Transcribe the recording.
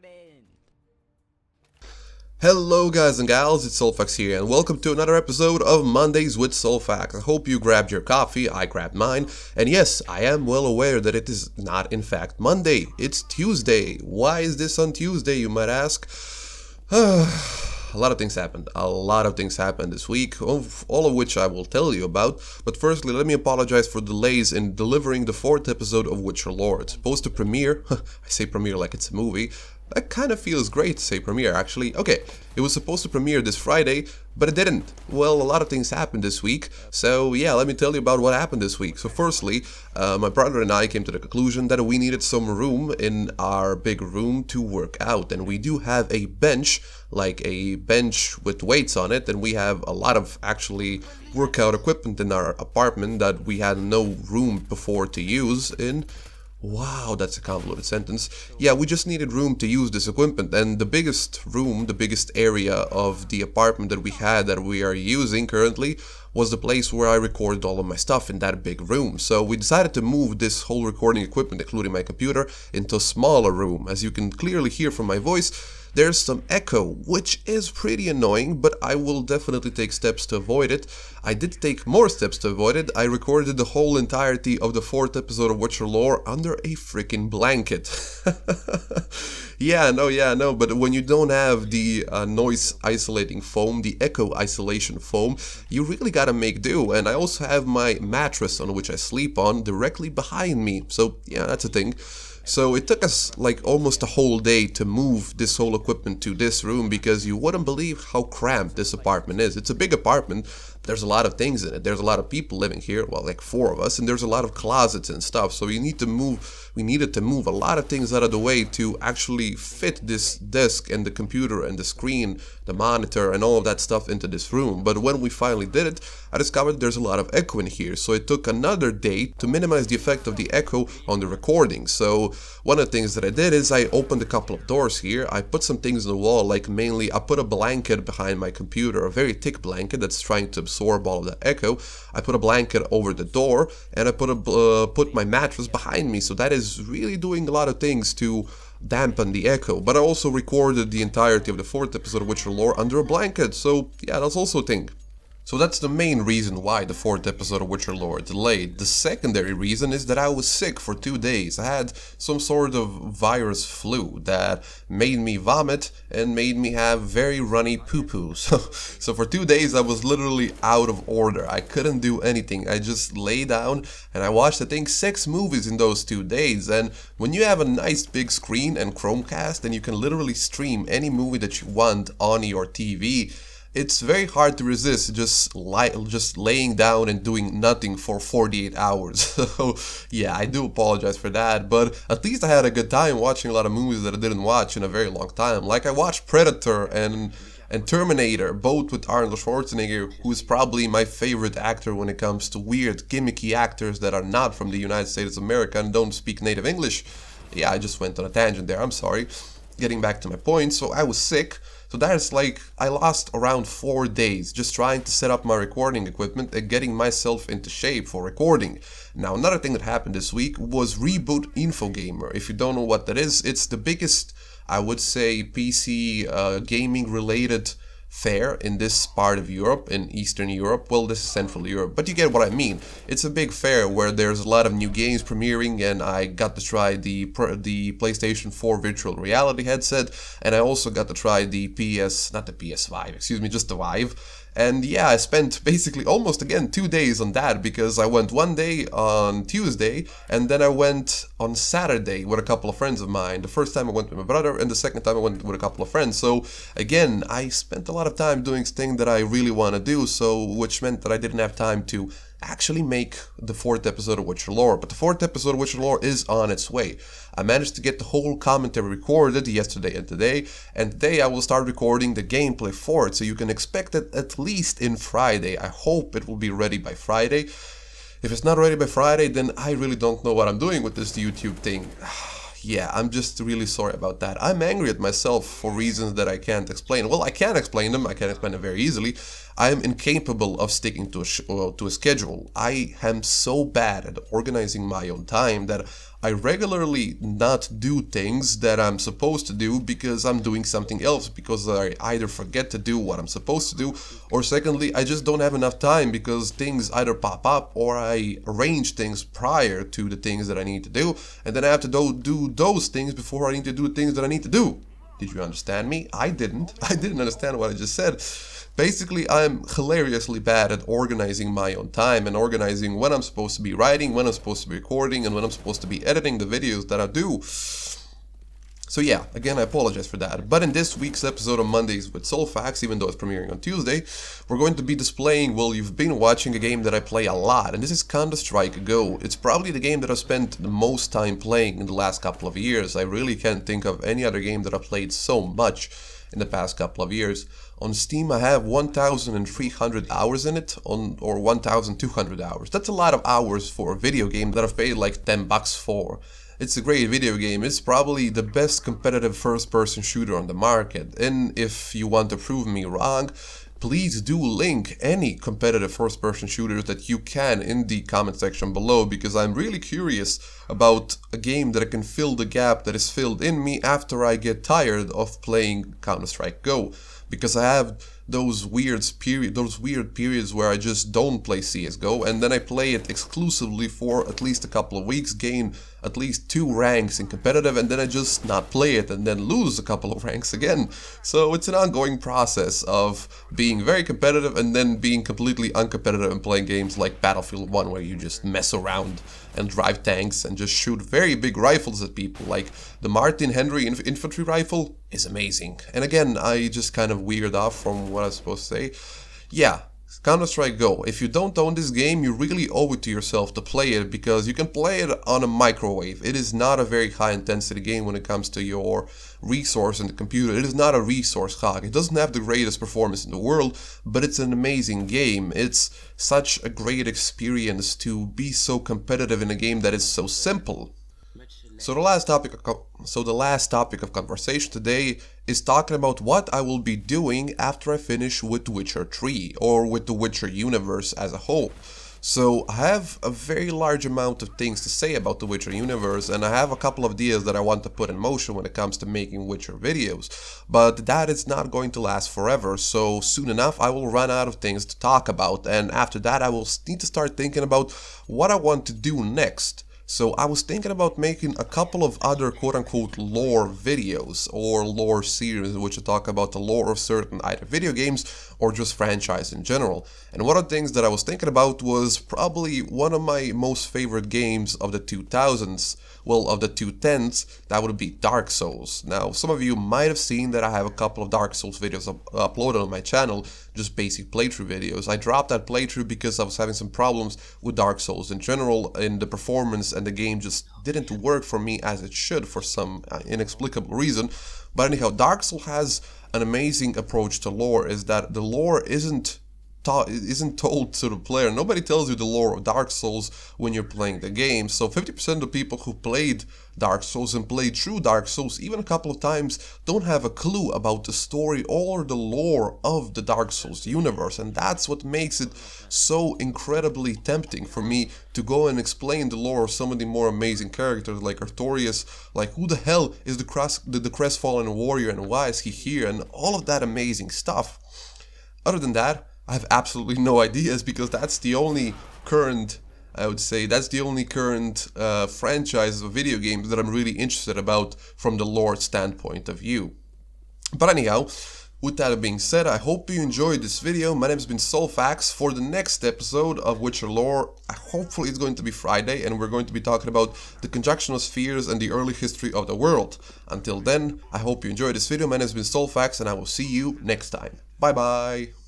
happened? Hello guys and gals, it's Soulfax here and welcome to another episode of Mondays with Soulfax. I hope you grabbed your coffee, I grabbed mine, and yes, I am well aware that it is not in fact Monday, it's Tuesday. Why is this on Tuesday, you might ask? A lot of things happened this week, all of which I will tell you about, but firstly let me apologize for delays in delivering the 4th episode of Witcher Lore. It's supposed to premiere, I say premiere like it's a movie. That kind of feels great to say premiere, actually. Okay, it was supposed to premiere this Friday, but it didn't. Well, a lot of things happened this week, so yeah, let me tell you about what happened this week. So firstly, my brother and I came to the conclusion that we needed some room in our big room to work out, and we do have a bench, like a bench with weights on it, and we have a lot of actually workout equipment in our apartment that we had no room before to use in. Wow, that's a convoluted sentence. Yeah, we just needed room to use this equipment, and the biggest room, the biggest area of the apartment that we are using currently was the place where I recorded all of my stuff in that big room. So we decided to move this whole recording equipment, including my computer, into a smaller room. As you can clearly hear from my voice, there's some echo, which is pretty annoying, but I will definitely take steps to avoid it. I did take more steps to avoid it. I recorded the whole entirety of the 4th episode of Witcher Lore under a freaking blanket. Yeah, no, but when you don't have the noise isolating foam, the echo isolation foam, you really gotta make do. And I also have my mattress on which I sleep on directly behind me, so yeah, that's a thing. So it took us like almost a whole day to move this whole equipment to this room because you wouldn't believe how cramped this apartment is. It's a big apartment, but there's a lot of things in it. There's a lot of people living here, well, like 4 of us, and there's a lot of closets and stuff. So we needed to move a lot of things out of the way to actually fit this desk and the computer and the screen, the monitor and all of that stuff into this room. But when we finally did it, I discovered there's a lot of echo in here. So it took another day to minimize the effect of the echo on the recording. So one of the things that I did is I opened a couple of doors here. I put some things on the wall, like mainly I put a blanket behind my computer, a very thick blanket that's trying to absorb all of the echo. I put a blanket over the door and I put my mattress behind me. So that is really doing a lot of things to dampen the echo. But I also recorded the entirety of the 4th episode of Witcher Lore under a blanket. So yeah, that's also a thing. So that's the main reason why the 4th episode of Witcher Lore delayed. The secondary reason is that I was sick for 2 days. I had some sort of virus flu that made me vomit and made me have very runny poo-poo. So for 2 days I was literally out of order. I couldn't do anything. I just lay down and I watched I think 6 movies in those 2 days. And when you have a nice big screen and Chromecast and you can literally stream any movie that you want on your TV, it's very hard to resist just laying down and doing nothing for 48 hours. So yeah, I do apologize for that, but at least I had a good time watching a lot of movies that I didn't watch in a very long time. Like I watched Predator and Terminator, both with Arnold Schwarzenegger, who is probably my favorite actor when it comes to weird, gimmicky actors that are not from the United States of America and don't speak native English. Yeah, I just went on a tangent there, I'm sorry. Getting back to my point, so I was sick. So that is like, I lost around 4 days just trying to set up my recording equipment and getting myself into shape for recording. Now another thing that happened this week was Reboot Infogamer. If you don't know what that is, it's the biggest, I would say, PC gaming related fair in this part of Europe, in Eastern Europe. Well, this is Central Europe, but you get what I mean. It's a big fair where there's a lot of new games premiering, and I got to try the PlayStation 4 virtual reality headset, and I also got to try the not the PS5, excuse me, just the Vive. And yeah, I spent basically almost again 2 days on that because I went one day on Tuesday and then I went on Saturday with a couple of friends of mine. The first time I went with my brother and the second time I went with a couple of friends. So again, I spent a lot of time doing things that I really want to do, so which meant that I didn't have time to actually make the 4th episode of Witcher Lore. But the 4th episode of Witcher Lore is on its way. I managed to get the whole commentary recorded yesterday and today I will start recording the gameplay for it, so you can expect it at least in Friday. I hope it will be ready by Friday. If it's not ready by Friday, then I really don't know what I'm doing with this YouTube thing. Yeah, I'm just really sorry about that. I'm angry at myself for reasons that I can't explain. Well, I can explain them. I can explain them very easily. I am incapable of sticking to a schedule. I am so bad at organizing my own time that I regularly not do things that I'm supposed to do because I'm doing something else, because I either forget to do what I'm supposed to do, or secondly, I just don't have enough time because things either pop up or I arrange things prior to the things that I need to do, and then I have to do those things before I need to do things that I need to do. Did you understand me? I didn't. I didn't understand what I just said. Basically, I'm hilariously bad at organizing my own time and organizing when I'm supposed to be writing, when I'm supposed to be recording, and when I'm supposed to be editing the videos that I do. So yeah, again, I apologize for that. But in this week's episode of Mondays with Soulfax, even though it's premiering on Tuesday, we're going to be displaying, well, you've been watching a game that I play a lot, and this is Counter-Strike Go. It's probably the game that I've spent the most time playing in the last couple of years. I really can't think of any other game that I've played so much in the past couple of years. On Steam, I have 1,300 hours in it, or 1,200 hours. That's a lot of hours for a video game that I've paid like $10 for. It's a great video game. It's probably the best competitive first-person shooter on the market. And if you want to prove me wrong, please do link any competitive first-person shooters that you can in the comment section below, because I'm really curious about a game that can fill the gap that is filled in me after I get tired of playing Counter-Strike Go. Because I have those weird periods where I just don't play CSGO, and then I play it exclusively for at least a couple of weeks, gain at least 2 ranks in competitive, and then I just not play it and then lose a couple of ranks again. So it's an ongoing process of being very competitive and then being completely uncompetitive and playing games like Battlefield 1, where you just mess around and drive tanks and just shoot very big rifles at people. Like the Martin Henry infantry rifle is amazing. And again, I just kind of veered off from what I was supposed to say. Yeah, Counter-Strike Go. If you don't own this game, you really owe it to yourself to play it, because you can play it on a microwave. It is not a very high intensity game when it comes to your resource in the computer. It is not a resource hog. It doesn't have the greatest performance in the world, but it's an amazing game. It's such a great experience to be so competitive in a game that is so simple. So the last topic of conversation today is talking about what I will be doing after I finish with Witcher 3, or with the Witcher universe as a whole. So I have a very large amount of things to say about the Witcher universe, and I have a couple of ideas that I want to put in motion when it comes to making Witcher videos. But that is not going to last forever, so soon enough I will run out of things to talk about, and after that I will need to start thinking about what I want to do next. So I was thinking about making a couple of other quote-unquote lore videos, or lore series, in which I talk about the lore of certain either video games or just franchise in general. And one of the things that I was thinking about was probably one of my most favorite games of the 2000s, well, of the 2010s, that would be Dark Souls. Now, some of you might have seen that I have a couple of Dark Souls videos uploaded on my channel, just basic playthrough videos. I dropped that playthrough because I was having some problems with Dark Souls in general, and the performance and the game just didn't work for me as it should for some inexplicable reason. But anyhow, Dark Souls has an amazing approach to lore, is that the lore isn't told to the player. Nobody tells you the lore of Dark Souls when you're playing the game. So 50% of people who played Dark Souls and played through Dark Souls even a couple of times don't have a clue about the story or the lore of the Dark Souls universe, and that's what makes it so incredibly tempting for me to go and explain the lore of some of the more amazing characters like Artorias, like who the hell is the crestfallen warrior and why is he here, and all of that amazing stuff. Other than that, I have absolutely no ideas, because that's the only current, franchise of video games that I'm really interested about from the lore standpoint of view. But anyhow, with that being said, I hope you enjoyed this video. My name has been Soulfax. For the next episode of Witcher Lore, hopefully it's going to be Friday, and we're going to be talking about the conjunction of spheres and the early history of the world. Until then, I hope you enjoyed this video. My name has been Soulfax, and I will see you next time. Bye bye!